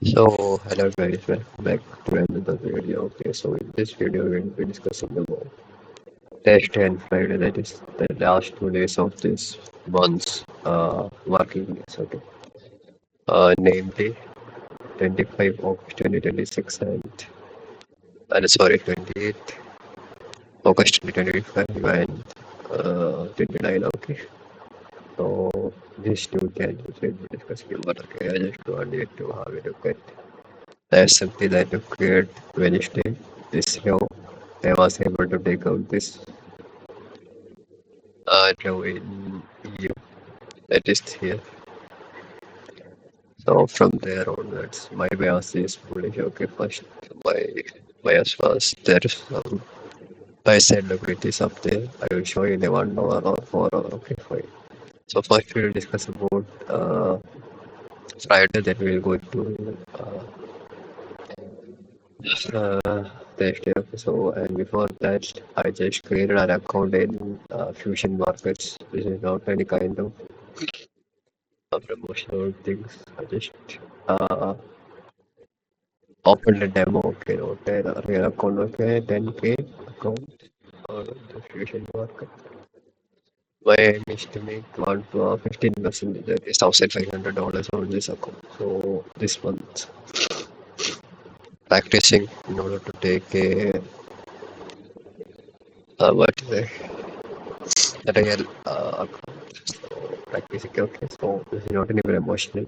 So, hello guys, welcome back to another video. Okay, so in this video, we're going to be discussing about Thursday and Friday, that is the last 2 days of this month's working days. Okay, namely 25 August 2026 and sorry, 28 August 2025 and 29. Okay, so these two days we'll be discussing about. Okay, I just wanted to have a look at that's something that occurred Wednesday. This law, I was able to take out this law in EU, that is here. So from there onwards, my bias is foolish. Okay, first my bias was there is some buy side liabilities up there. I will show you the 1 hour or 4 hour. Okay, fine. So first we will discuss about Friday. Then we will go to Thursday. Okay, so and before that, I just created an account in Fusion Markets. This is not any kind of promotional things. I just uh, opened a demo. Okay, okay, a real account. Okay, 10K account on the Fusion Market. My aim is to make 15%. That is $1,500 on this account. So this month, practicing in order to take a what is a real account. So practicing. Okay, so this is not any emotional.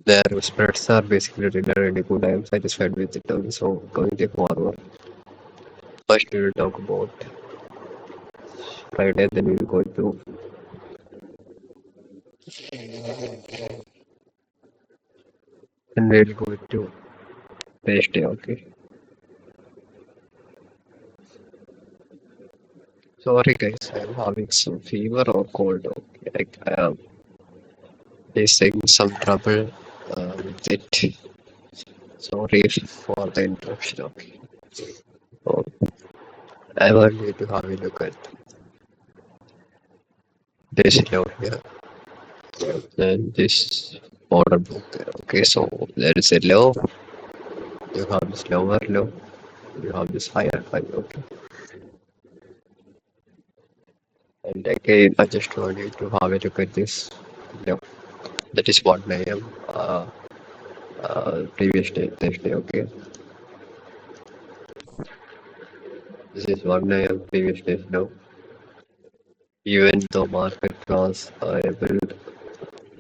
Their spreads are basically really good. I am satisfied with it. So going to forward. First we will talk about Friday, then we will go to then we will go to Thursday. Okay. Sorry guys, I am having some fever or cold. Okay. Like I am facing some trouble with it. Sorry for the interruption. Okay. So I want you to have a look at this note here. Then this order book there. Okay, so there is a low, you have this lower low, you have this higher high. Okay. And again, I just want you to have a look at this. Yeah, that is what I am previous day, this day. Okay, this is what I am previous day now. Even though market was able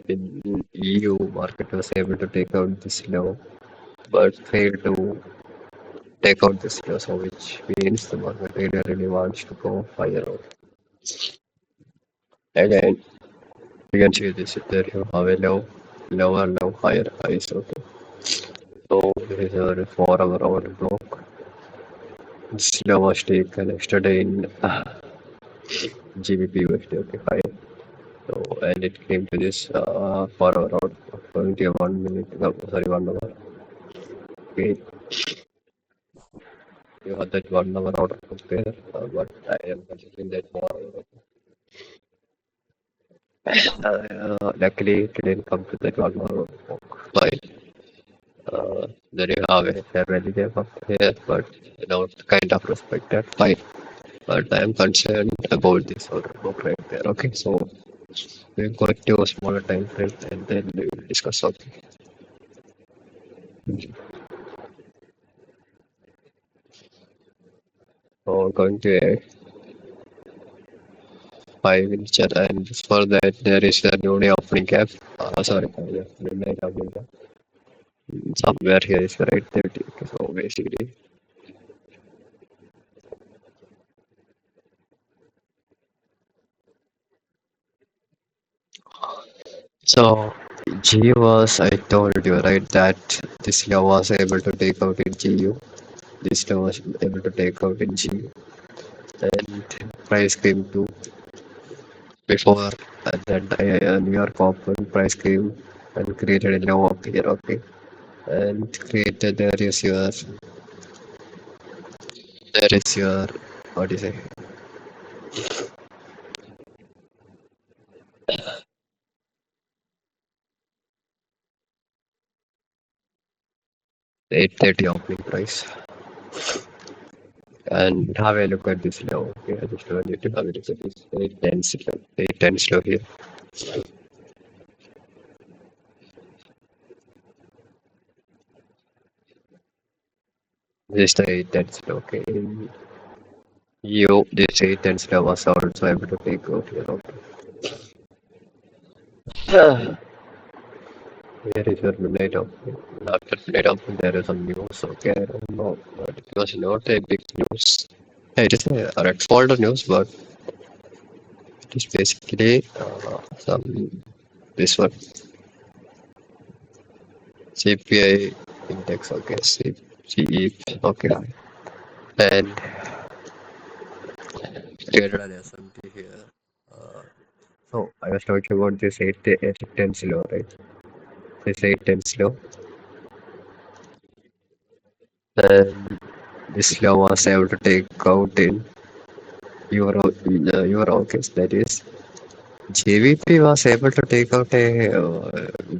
in EU, market was able to take out this low, but failed to take out this low, so which means the market really wants to go higher. Again, you can see this there you have a low, lower low, higher highs. Okay, so this is a 4 hour order block. This low was taken yesterday in GBP USD. Okay, fine. So and it came to this 4 hour order block, going to a 1 minute. No, sorry, 1 hour. Okay, you have that 1 hour order block there, but I am considering that more. Luckily, it didn't come to that 1 hour order block. Fine. There you have a fair value gap up here, but you know, kind of respected. Fine. But I am concerned about this order book right there. Okay, so we'll go to a smaller time frame and then we will discuss something. So going to a 5 minute chat, and for that there is a new day opening cap. Sorry, yeah, midnight opening cap. Somewhere here is right 30. Okay, so basically, so G was I told you right that this year was able to take out in GU. This year was able to take out in GU, and price came to before that New York Open price came and created a low up here, okay, and created there is your what do you say? 8:30 opening price. And have a look at this now. Okay, I just want you to have a look at this 810 slow. 810 slow here. This is the 810 slow. Okay. This 810 slow was also able to take out here. Okay. Here is your midnight opening. After midnight opening, there is some news. Okay, I don't know, but it was not a big news. Yeah, it is a red folder news, but it is basically some this one CPI index. Okay, CE. Okay, and traded an SMT here. Uh, so I was talking about this 810 slow, right? This 810 slow, and this slow was able to take out in euro. Okay, that is JVP was able to take out a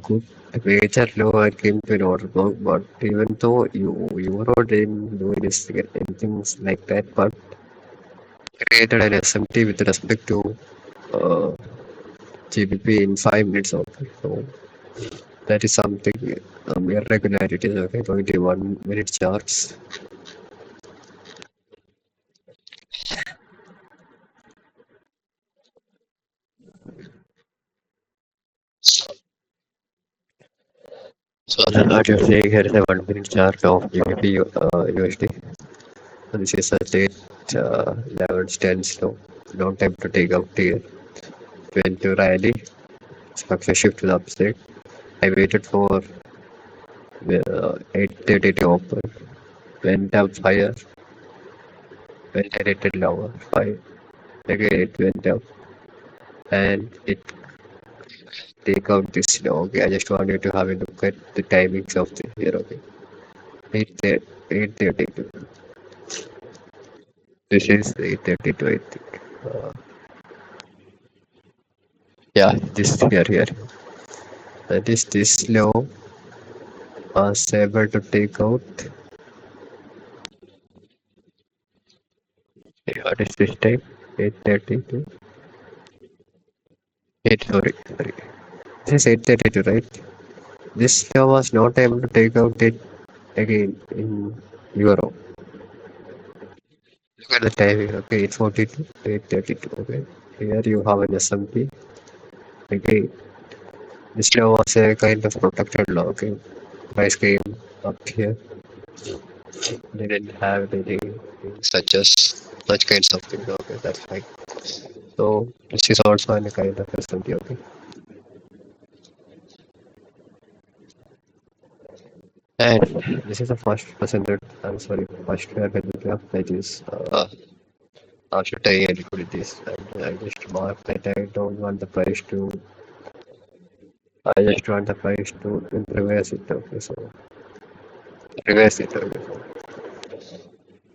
good major low and came to an order block, but even though Euro didn't do anything like that, but created an SMT with respect to uh, GBP in 5 minutes. Okay, so that is something irregularities. Okay, 21 minute charts. So what you're saying here is a 1 minute chart of GBP USD. So this is a late 11 slow. No time to take out here. Went to rally, structure shift to the upside. I waited for 8:30 to open. Went up higher, went a little lower. Five. Again it went up and it take out this slow. Okay, I just want you to have a look at the timings of the here. Okay, 8:32. This is 8:32. I think. Yeah, this here. That is this slow was able to take out. What is this time? 8:32. 8, sorry. This is 8:32, right? This law was not able to take out it again in euro. Look at the timing, okay, 8:42, 8:32, okay. Here you have an SMT. Again, this law was a kind of protected law, okay. Price came up here. They didn't have anything such kinds of things, okay, that's fine. So this is also a kind of SMT, okay. And this is the first presented, I'm sorry, first fair value gap that is after taking a liquidities. And I just mark that I don't want the price to, I just want the price to reverse it. Okay, so reverse it. Okay, so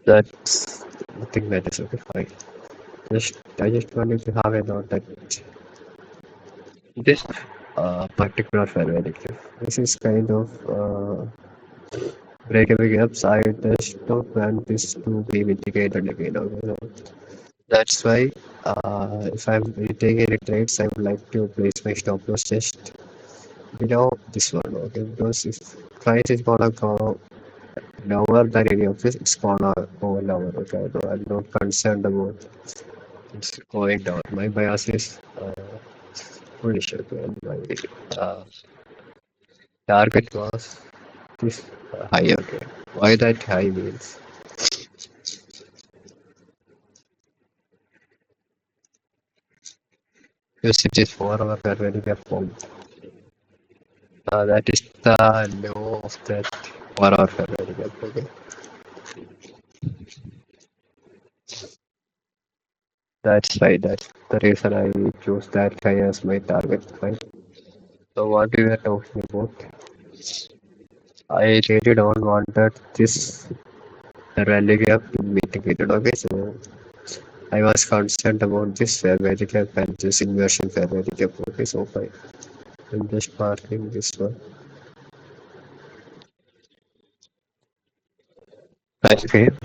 that's nothing that is okay, fine. I just wanted to have a note that this particular fair value gap, this is kind of breakaway gaps. I just don't want this to be mitigated again. Okay, so that's why if I'm taking any trades, I would like to place my stop loss just below this one. Okay, because if price is gonna go lower than any of this, it's gonna go lower. Okay, so I'm not concerned about it's going down. My bias is bullish. Okay, and my target was this high. Okay, why that high means because it is 4 hour fair value gap form. That is the low of that 4 hour fair value gap. Okay, that's right. That's the reason I choose that guy as my target. Right. So what we were talking about, I really don't want that this rally gap to be mitigated. Okay, so I was concerned about this fair value gap and this inversion fair value gap. Okay, so fine. I'm just marking this one. Price game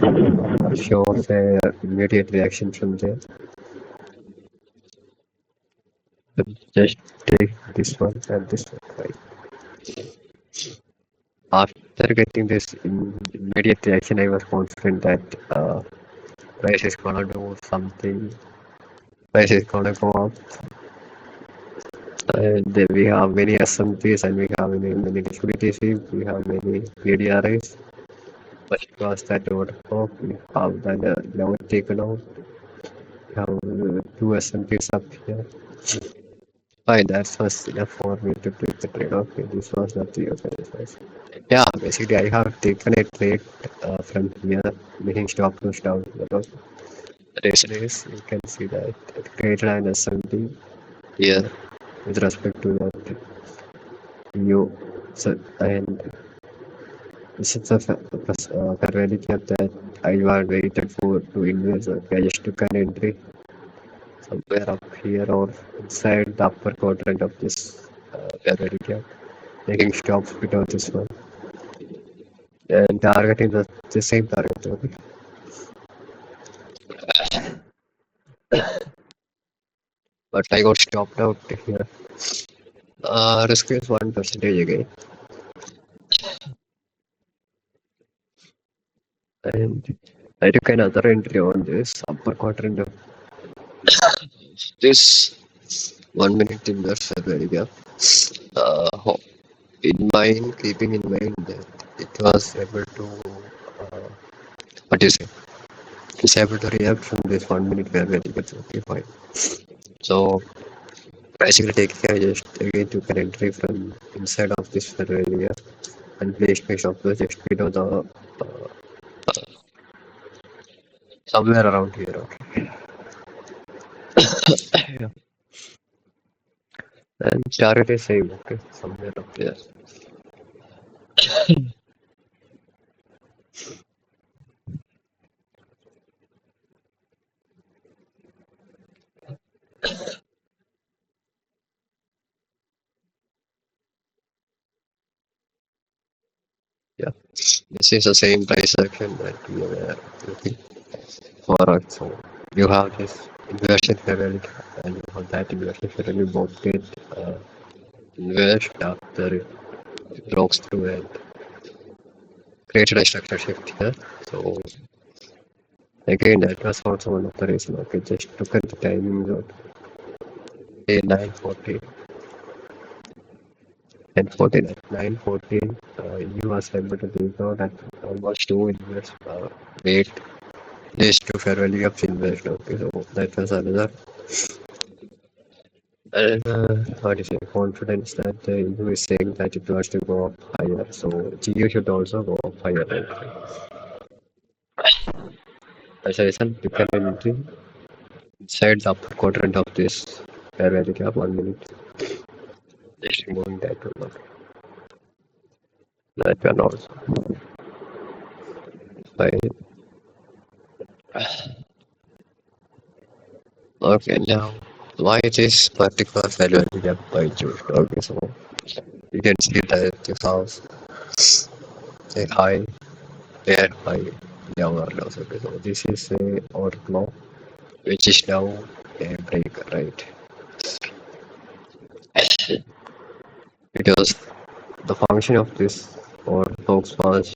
shows a immediate reaction from there. Just take this one and this one, right? After getting this immediate reaction, I was confident that price is gonna do something. Price is gonna go up, and then we have many SMTs and we have many liquidity sweep, we have many PDRIs. But cross that over top, we have that level taken out. We have two SMTs up here. Fine, that was enough for me to take the trade. Okay, this was not the okay. Yeah, basically I have taken a trade from here, making stop push down. The reason is you can see that it created an SMT here with respect to that you. So, and this is a fairly cap that I was waited for to invest. Okay, I just took an entry somewhere up here or inside the upper quadrant of this fairly cap, making stops without this one and targeting the same target. Okay. But I got stopped out here. Risk is 1% again. And I took another entry on this upper quadrant of this 1 minute inverse very gap. In mind, keeping in mind that it was able to, uh, what is it? It's able to react from this 1 minute fair value gap. Okay, fine. So basically taking I just again took an entry from inside of this fair value gap and placed my stop loss just below the somewhere around here. Okay. Yeah. And target is same. Okay, somewhere up there. Yeah, this is the same price action that we were looking for. So you have this inversion level and you have that inversion level. You both get invest after it breaks through and created a structure shift here. So again, that was also one of the reasons. Okay, just look at the timing zone. A 940 and 14 at 914. You was able to take out at almost two invest. Wait. These two fair value ups invest. Okay, so that was another. And what is it? Confidence that you is saying that it was to go up higher. So GU should also go up higher. Right? As I said, you can entry inside the upper quadrant of this fair value gap 1 minute. Just removing that one. Okay. That one also. Fine. Okay, now why this particular fair value gap I choose? Okay, so you can see that you have a high, fair high, lower loss. Okay, so this is a overflow, which is now a breaker, right? Because the function of this overflows was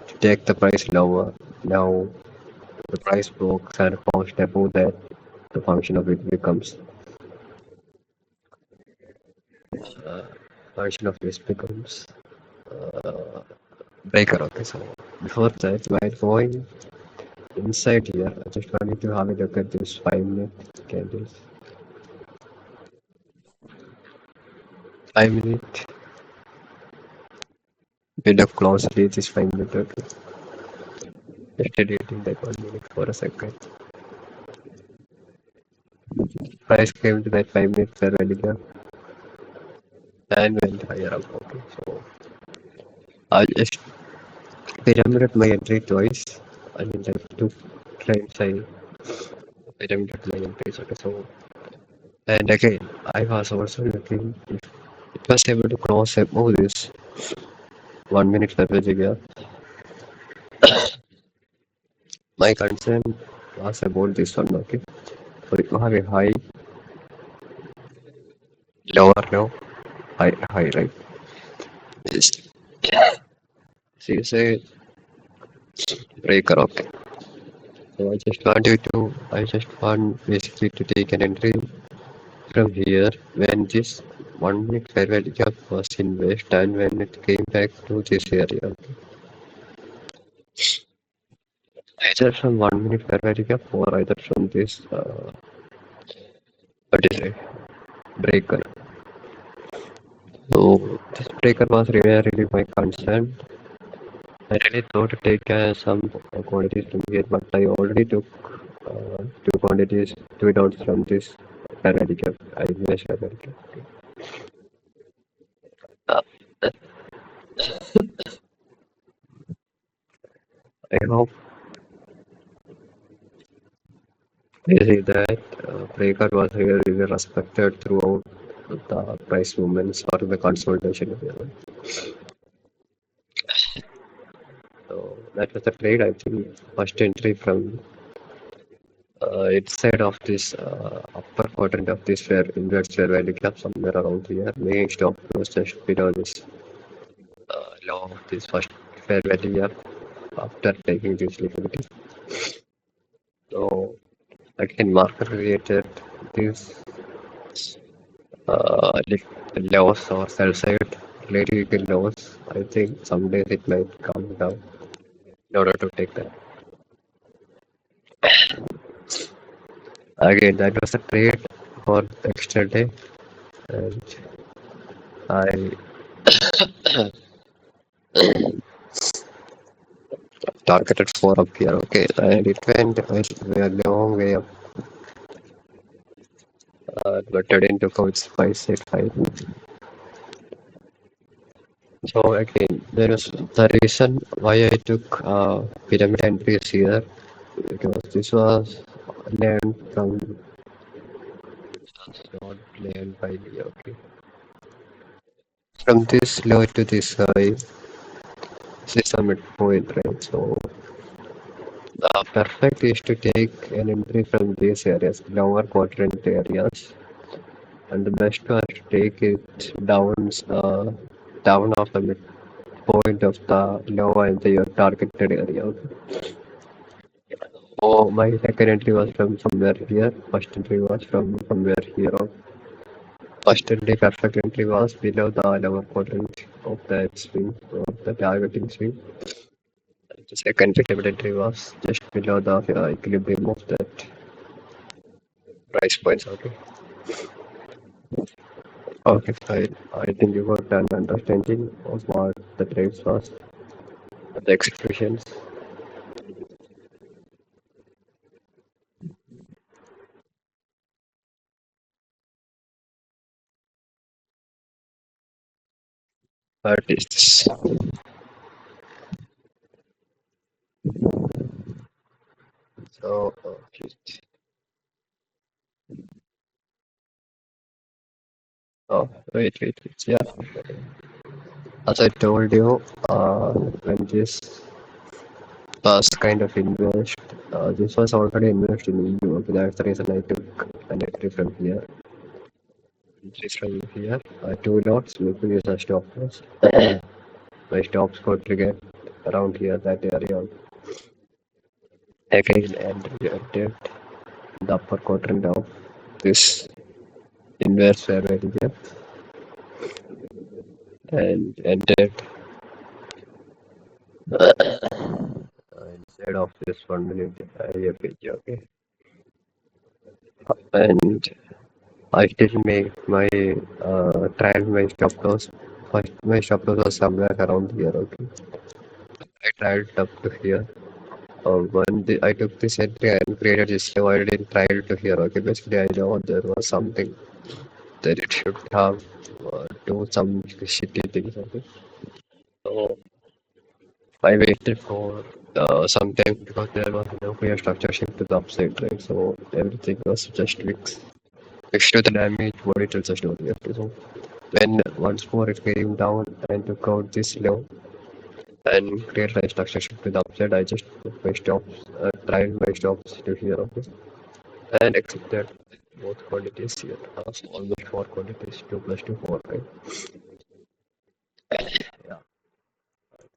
to take the price lower. Now the price broke and bounced above that. The function of it becomes function of this becomes breaker. Okay, so before that, while going inside here, I just wanted to have a look at this 5 minute candles. 5 minute. Bit of closely this 5 minute. Okay. Just deleting that 1 minute for a second. Price came to that 5 minute fair value gap and went higher up. Okay, so I just pyramided my entry twice. I mean, like two times I pyramided my entries. Okay, so and again, I was also looking if it was able to cross above this 1 minute fair value gap. My concern was about this one, okay? So you have a high, lower, low, high, high, right? Yes. So you say breaker, okay. So I just want basically to take an entry from here when this 1 minute fair value gap was in west and when it came back to this area. Either from 1 minute fair value gap or either from this, what is it, breaker. So this breaker was really my concern. I really thought to take some quantities from here, but I already took two quantities, two dots from this fair value gap. I missed fair value gap. Uh, I hope you see that breaker was really respected throughout the price movements or the consolidation. So that was the trade. I think first entry from inside of this upper quadrant of this fair inverse fair value gap somewhere around here. Main stop was just below this low of this first fair value gap after taking this liquidity. So again, market created this loss or sell side relatively big loss. I think some days it might come down in order to take that. Again, that was a trade for the extra day, and I targeted 4 up here. Okay, and it went a long way up, but I didn't took out 565. So again, there was the reason why I took pyramid entries here because this was learned from not learned by me. Okay, from this low to this high, this is a midpoint, right? So the perfect is to take an entry from these areas, lower quadrant areas, and the best one to take it down of the midpoint of the low and your targeted area. Oh, my second entry was from somewhere here. First entry was from somewhere here. First entry, perfect entry was below the lower quadrant of that swing, of the targeting swing. The second pivot entry was just below the equilibrium of that price points. Okay. Okay, fine. I think you got an understanding of what the trades was, the executions. What is this? So, shit. Oh, wait. Yeah, as I told you, when this was kind of invest, this was already invested in EU. Okay, that's the reason I took an entry from here. Entry from here. Two lots, maybe use a stop loss. My stops got triggered around here, that area. Again, and entered the upper quadrant of this inverse fair value gap and entered inside of this 1 minute area page. Okay, and I still make my trial my stop loss. First, my stop loss was somewhere around here. Okay, I tried up to here. I took this entry and created this level, I didn't try it to here. Okay, basically I know there was something that it should have do some shitty things. Okay, so I waited for some time because there was no clear structure shift to the upside, right? So everything was just fixed to the damage. What it tells the story. Okay, so when once more it came down and took out this low and create a structure shift to the upside, I just put my stops at tried my stops to here, okay, and accepted both quantities here. Almost four quantities, 2 plus 2, 4, right? Yeah,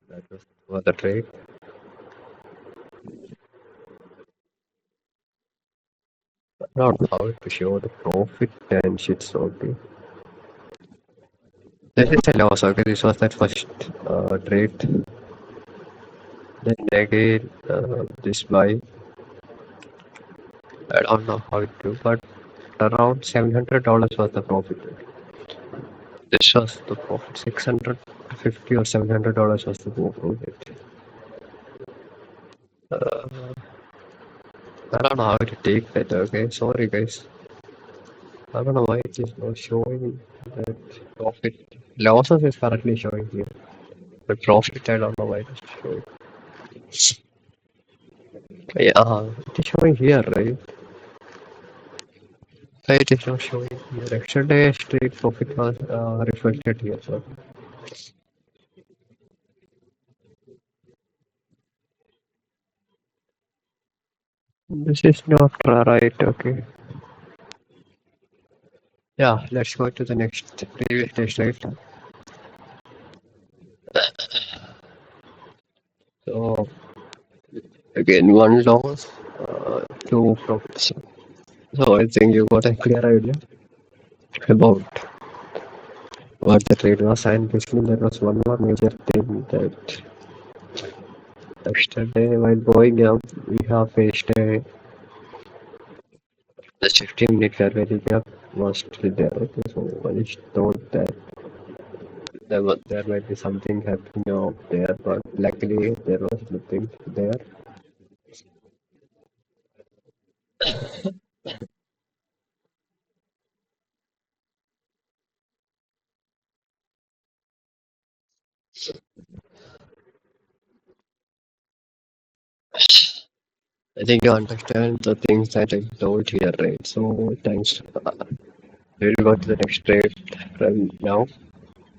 that was for the trade. Not how to show the profit and shit's okay. This is a loss, okay. This was that first trade. Then again, this buy. I don't know how it do, but around $700 was the profit. This was the profit. 650 or $700 was the profit. I don't know how to take that. Okay, sorry guys. I don't know why it is not showing that profit. Losses is currently showing here, but profit I don't know why it is showing. Yeah, it is showing here, right? It is not showing here. Yesterday, straight profit was reflected here. So this is not right. Okay. Yeah, let's go to the next previous test, right? So again, one loss, two profits. So I think you got a clear idea about what the trade was, and basically there was one more major thing that yesterday while going up, we have faced a the 15-minute fair value gap was still there. Okay, so I just thought that there might be something happening out there, but luckily there was nothing there. I think you understand the things that I told here, right? So thanks. We'll go to the next trade right now.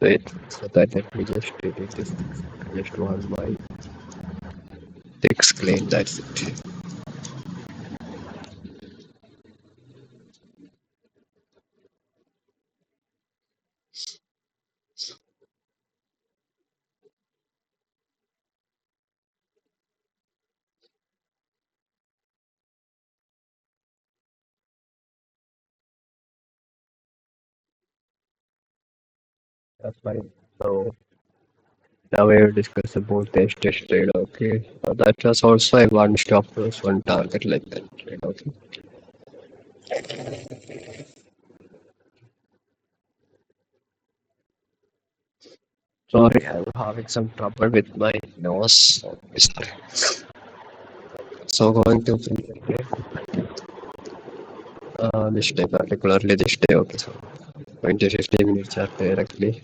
Wait, so that let me just delete this. Just want my text claim. That's it. That's fine. So now we will discuss about the test trade. Okay, that was also a one stop loss, one target like that trade. Okay. Sorry, I'm having some trouble with my nose. Sorry. So going to this day, particularly this day. Okay, so 20 15 minutes are directly.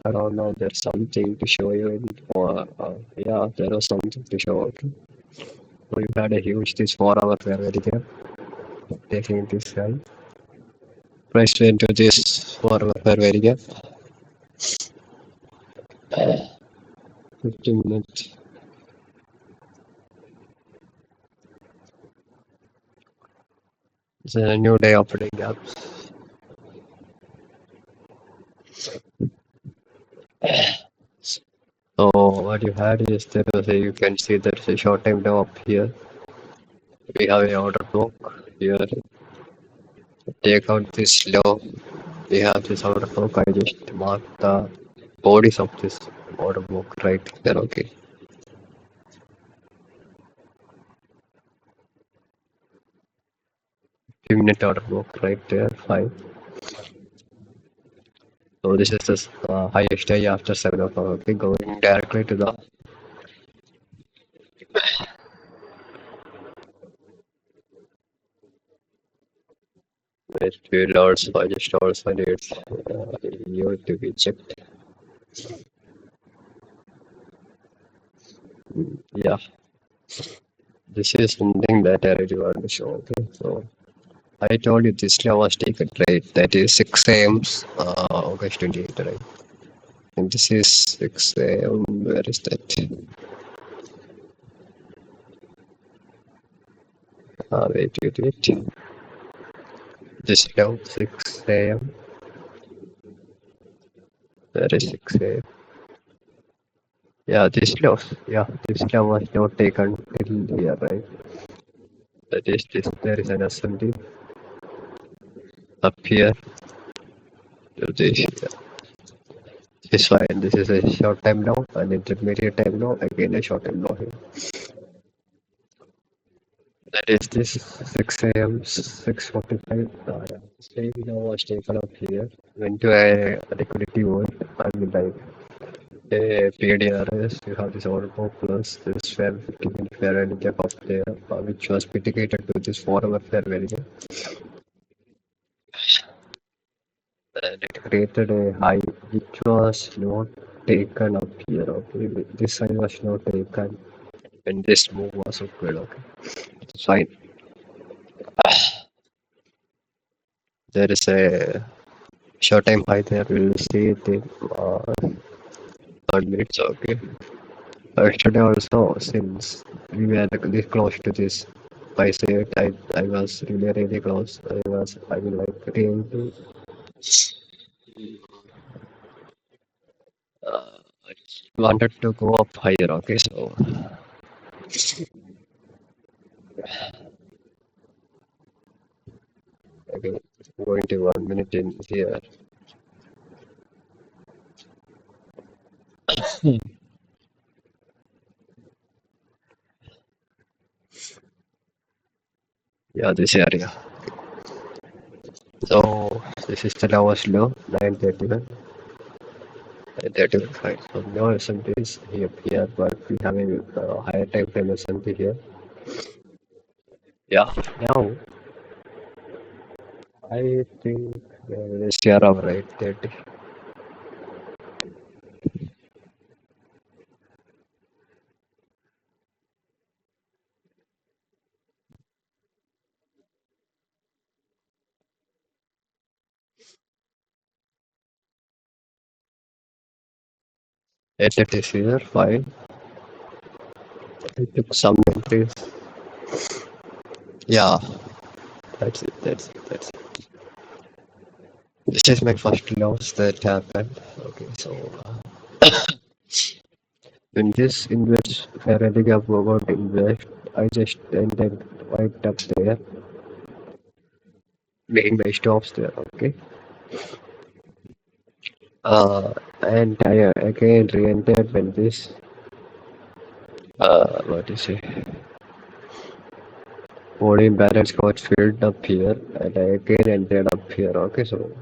I don't know. There's something to show you in. Yeah, there was something to show. Okay. So you had a huge this 4 hour fair very good. Taking this guy. Press into this 4 hour fair very good. 15 minutes. It's a new day opening up. So what you had is there was a, you can see there's a short time now up here. We have a order book here. Take out this low. We have this order book. I just mark the bodies of this order book right there. Okay. 2 minute order book right there. Fine. So this is the highest high after 7 o'clock. Okay, going directly to the few hours. I just also need you to be checked. Yeah, this is something that I really want to show. Okay, so I told you this law was taken right. That is 6 a.m. August 28th, right? And this is 6 a.m. Where is that? Wait. Just now, 6 a.m. There is 6 a.m. Yeah, this law was not taken till here, right? That is this. There is an assembly up here. To this, this fine. This is a short time now, an intermediate time now. Again, a short time now here. That is this 6 a.m. 6:45. Same now was taken up here. Went to a liquidity world. I mean, like PDRS, you have this Audible plus this fair 50 fair and gap up there, which was mitigated to this forever fair value. And it created a high which was not taken up here. Okay, this side was not taken when this move was occurred. Okay, fine. There is a short time high there. We'll see it in 1 minute. Okay. Yesterday also, since we were this close to this, I said I was really close. I mean like trying to I just wanted to go up higher. Okay, so again going to 1 minute in here. Yeah, this area. So this is the lowest low, 931. 931 fine. So no SMT is here, but we have a higher time frame SMT here. Yeah, now I think this year of right 30. It is here, fine. I took some entries. Yeah, that's it. This is my first loss that happened. Okay, so when this invest Faraday gap about invest, I just ended wiped up there, making my stops there. Okay, and I again re-entered when this what is it? Body balance got filled up here, and I again ended up here. Okay, so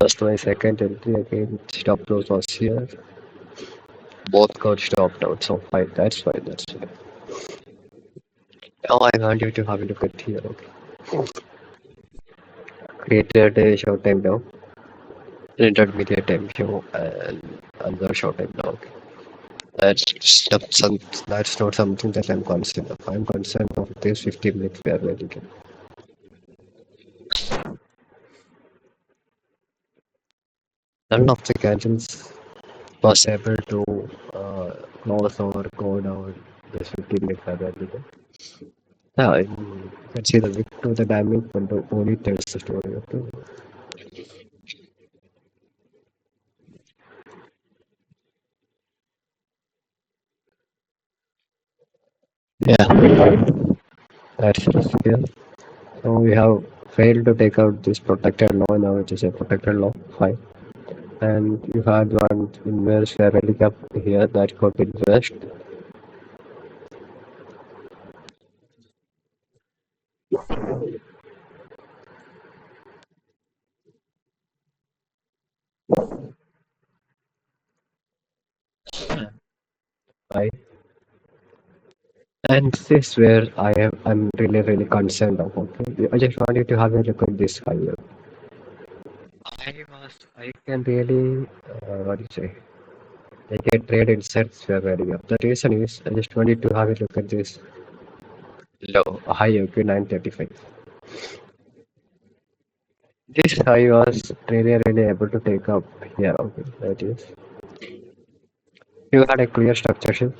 just my second entry again. Stop loss was here. Both got stopped out, so fine. That's fine. Now I want you to have a look at here. Okay, created a short time now, intermediate time show, and another short time now. Okay. That's not something that I'm concerned of. I'm concerned of this 50-minute fair value. None of the candles was able to close or go down this 50-minute fair value. Yeah, you can see the wick to the damage, but the only tells the story. Okay. Yeah, that's just here. So we have failed to take out this protected law now, which is a protected law. Fine. And you had one inverse fair value gap here that got inversed. Right. And this is where I'm really concerned about. Okay? I just want you to have a look at this file. I can really what do you say? I can trade inside fair value gap. The reason is I just want you to have a look at this low high okay 935. This high was really able to take up here. Okay, that is. You had a clear structure shift.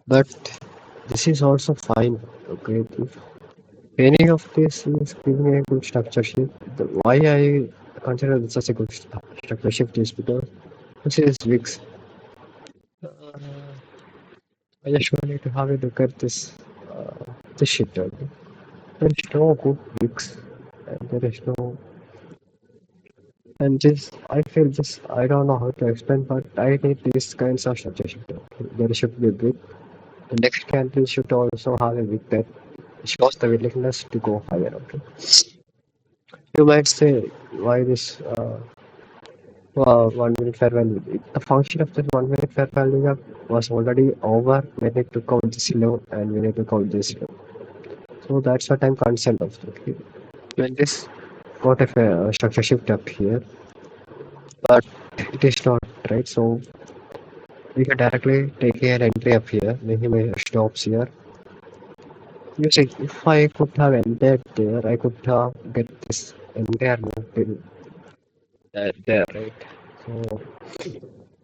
But this is also fine. Okay, if any of this is giving a good structure shift, why I consider this as a good structure shift is because this is weeks. I just wanted to have a look at this shit. Okay? There is no good weeks, and there is no. And this, I feel this. I don't know how to explain, but I need these kinds of structure shift. Okay? There should be a week. The next candle should also have a week that shows the willingness to go higher. Okay. You might say, why this 1 minute fair value? The function of this 1 minute fair value gap was already over when it took out this low and when it took out this low. So that's what I'm concerned of. Okay. When this got a structure shift up here, but it is not right. So we can directly take an entry up here, making my stops here. You see, if I could have ended there, I could have get this entire move till there, right? So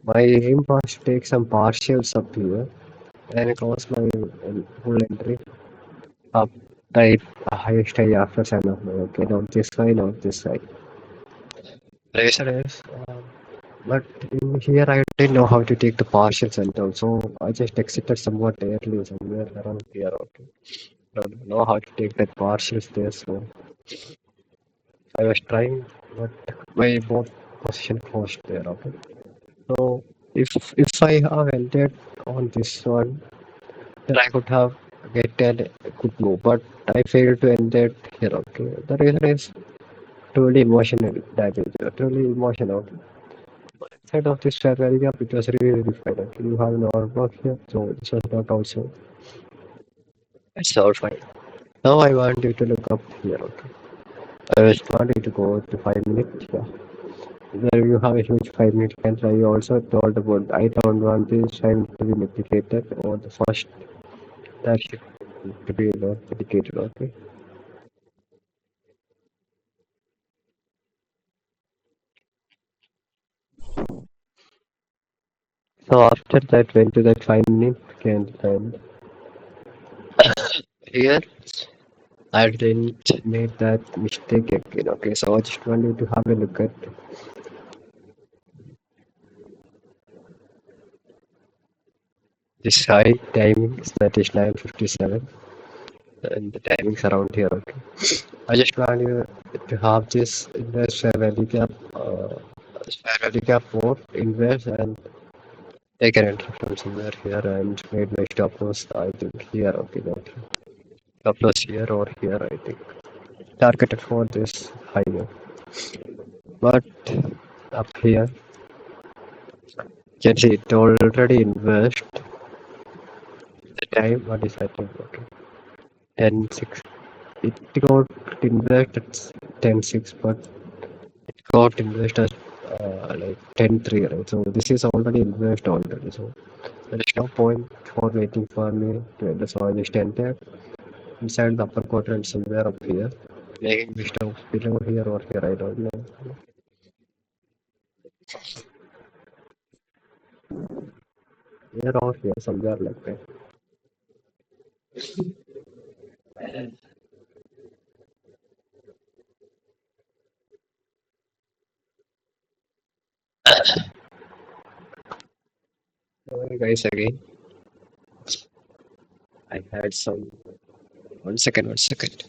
my aim was to take some partials up here and cause my full entry up the highest high after sign of my okay, not this side, not this side. Reason is, but in here I didn't know how to take the partials and all, so I just exited somewhat early, somewhere around here. Okay, I don't know how to take that partials there, so I was trying, but my both position closed there. Okay, so if I have ended on this one, then I could have get a good move, but I failed to end it here. Okay, the reason is truly emotional damage, truly emotional. Instead of this fair gap, it was really fine. Okay, you have an block here, so this was not also. It's all fine. Now I want you to look up here. Okay, I was wanting to go to 5 minutes. Yeah. There you have a huge 5 minute candle. I also told about I don't want this time to be mitigated or the first that should to be not mitigated. Okay. So after that went to that 5 minute candle and here I didn't make that mistake again. Okay, so I just want you to have a look at this high timings that is 9:57 and the timings around here. Okay, I just want you to have this inverse fair value gap, fair value gap more inverse and take an entry from somewhere here and made my stop loss. I think here. Okay, not here. Stop loss here or here. I think targeted for this higher, but up here can see it already invest the time. What is that time? Okay, 10:06. It got invest at 10:06, but it got invest at like 10:03, right? So this is already invest already. So there is no point for waiting for me to enter. So I just entered inside the upper quadrant somewhere up here, making me stop below here or here. I don't know. Here or here, somewhere like that. Guys, again, I had some. 1 second, 1 second.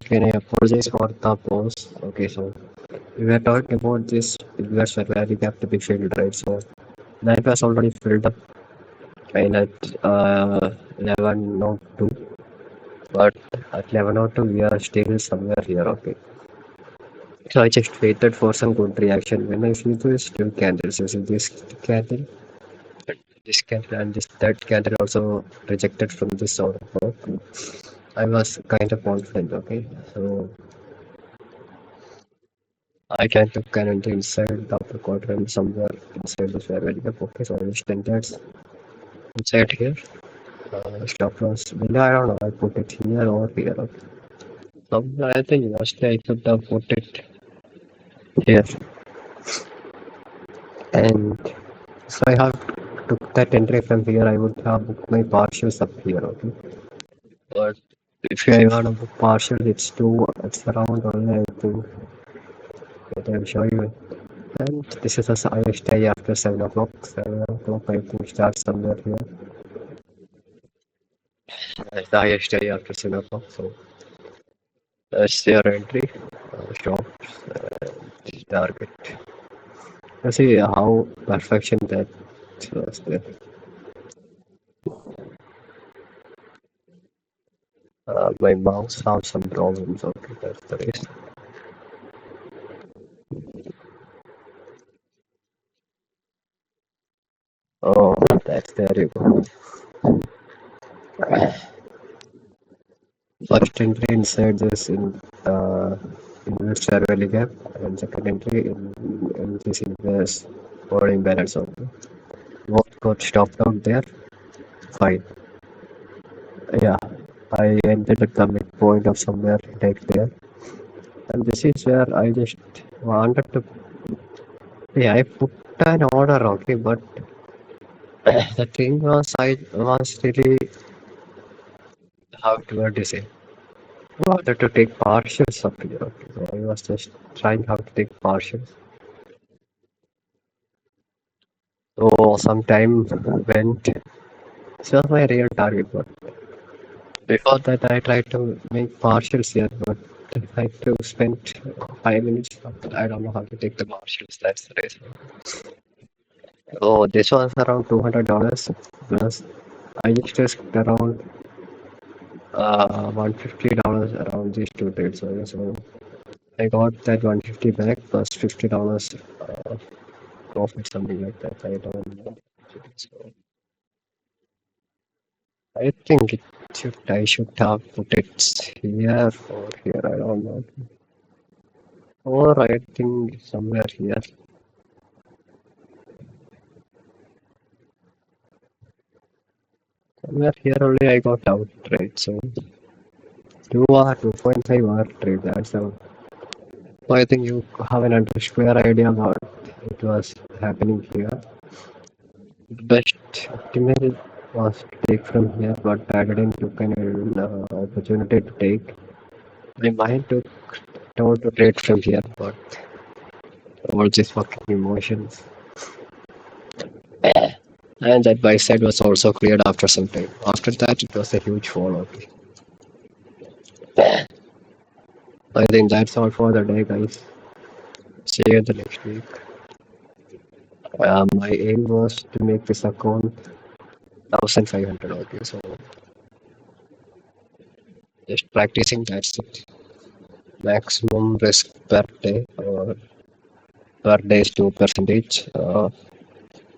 Can I apologize for the pause? Okay, so we were talking about this inverse where we have to be filled, right? So that was already filled up and at 11:02, but at 11:02 we are still somewhere here. Okay, so I just waited for some good reaction. When I see these two candles, you see this candle, this candle, and this that candle also rejected from this order. I was kind of confident. Okay, so I can look an entry inside the upper quadrant somewhere inside this area. Okay, so I just entered inside here. Stop loss. Well, I don't know. I put it here or here. Okay. Somewhere I think mostly I could have put it here. And So I have took that entry from here. I would have booked my partials up here. Okay. But if I want to book partial, it's around only I think that I'll show you. And this is a I stay after 7 o'clock. 7 o'clock I think starts somewhere here. That's the highest stay after 7 o'clock. So that's your entry. Shops, target. You see how perfection that was there. My mouse have some problems. Okay, that's the reason. Oh, that's there you go. First entry inside this in Valley gap, and second entry in this invest holding balance. Okay, both got stopped out there. Fine. Yeah, I ended at the midpoint of somewhere right there, and this is where I just wanted to. Yeah, I put an order. Okay, but the thing was, I was really how to say. I wanted to take partials up here. Okay, so I was just trying how to take partials. So some time went. This was my real target, but before that I tried to make partials here, but I had to spend 5 minutes. I don't know how to take the partials. That's the reason. So this was around $200 plus. I just risked around $150 around these two trades. So I got that 150 back plus $50 profit, something like that. I don't know. So I think I should have put it here or here. I don't know. Or I think somewhere here. Somewhere here only I got out trade. So 2 or 2.5 hour trade. That's all. So I think you have an square idea about it was happening here. The best optimal was to take from here, but I didn't took an opportunity to take. My mind took told to trade from here, but all these fucking emotions. And that buy side was also cleared after some time. After that, it was a huge fall. Okay. I think that's all for the day, guys. See you the next week. My aim was to make this account 1500. Okay, so just practicing. That's it. Maximum risk per day or per day is 2%.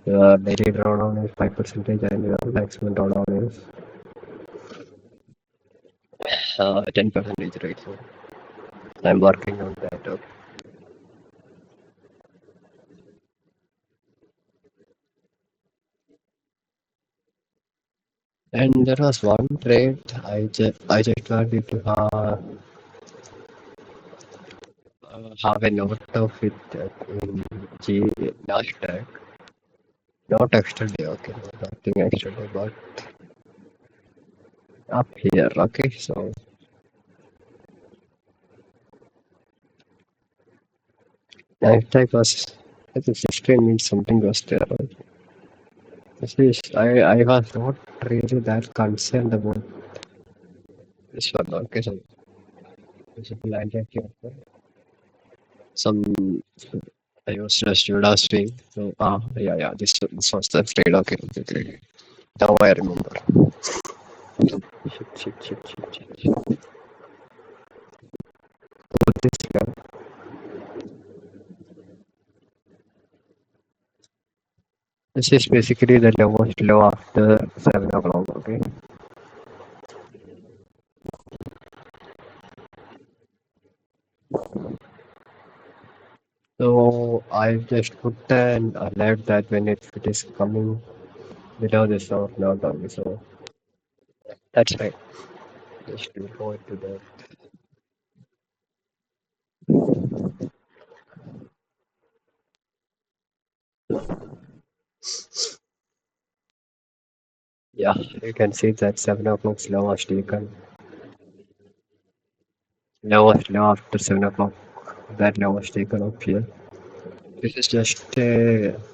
Daily drawdown is 5%, and your maximum drawdown is 10%, right? So I'm working on that. Okay. And there was one trade I just wanted to have a note of it in G Nasdaq. Not extra day, okay, nothing extra day, but up here, okay. So Nasdaq was, I think 16 means something was there. Right? This is I was not really that concerned about this one. Okay, so this is Nasdaq here. Some I was just last week. So yeah, this was the trade. Okay, okay. Now I remember. Shit. This guy. This is basically the lowest low after 7 o'clock. Okay. So I just put an alert that when it is coming below this or not only. So that's right. Just to go into that. Yeah, you can see that 7 o'clock slow was taken. Now was now after 7 o'clock. That now was taken up here. This is just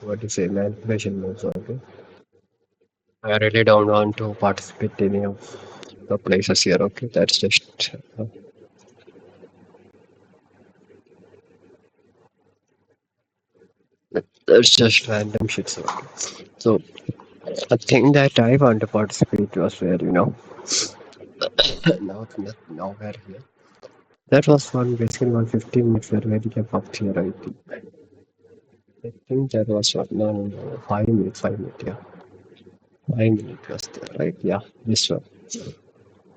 what do you say, manipulation moves, okay? I really don't want to participate in any of the places here, okay? That's just random shit, okay? So a thing that I want to participate was where, nowhere here. That was one basically 115 minutes where we kept up here, I think. I think that was what, no, 5 minutes, 5 minutes, yeah. 5 minutes was there, right? Yeah, this one.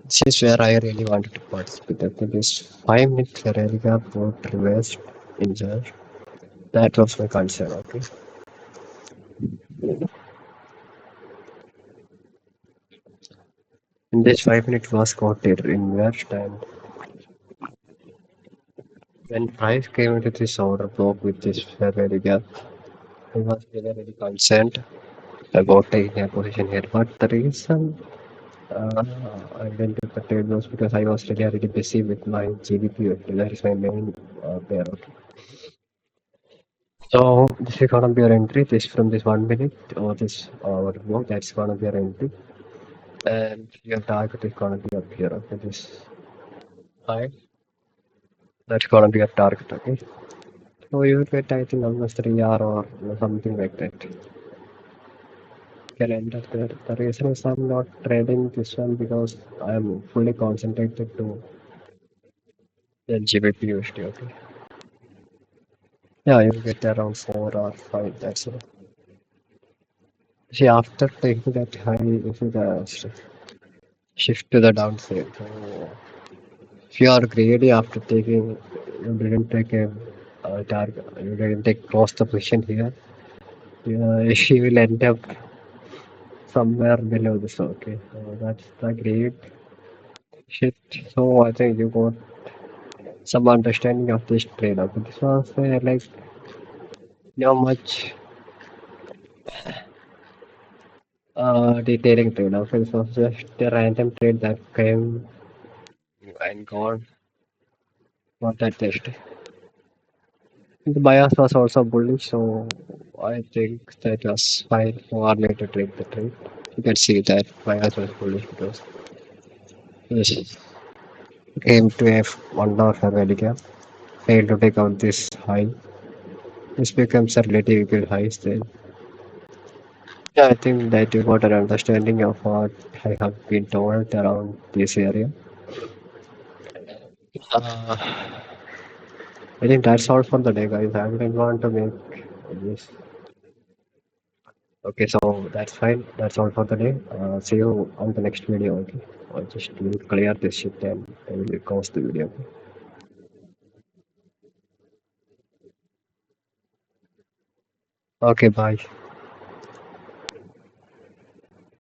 This is where I really wanted to participate. I think this 5 minutes where Erika got reversed injured. That was my concern, okay? In this 5 minutes was got reversed, and when Price came into this order block with this Erika, I was really, really concerned about taking a position here. But the reason I didn't get the trade was because I was really, really busy with my GDP. That is my main pair. Okay. So this is gonna be your entry. This from this 1 minute or this work. That's gonna be your entry, and your target is gonna be up here. Okay, this high. That's gonna be your target. Okay. So you will get I think almost 3 hour or something like that. Can end up there. The reason is I'm not trading this one because I'm fully concentrated to the GBP USD. Okay. Yeah, you get around 4 or 5. That's it. See, after taking that high, if you shift to the downside. So if you are greedy after taking, you didn't take a target, you didn't take cross the position here. Yeah, you will end up somewhere below this. Okay, so that's the great shit. So I think you got some understanding of this trade. Okay, this was like not much detailing trade. Okay, this was just a random trade that came and gone for that test. The bias was also bullish, so I think that was fine for me to trade the trade. You can see that bias was bullish because this came to a $1 fair gap, failed to take out this high. This becomes a relative good high then. Yeah, I think that you got an understanding of what I have been told around this area. Uh, I think that's all for the day, guys. I didn't want to make this. Okay, so that's fine. That's all for the day. See you on the next video. Okay, I just will clear this shit and I will close the video. Okay, bye.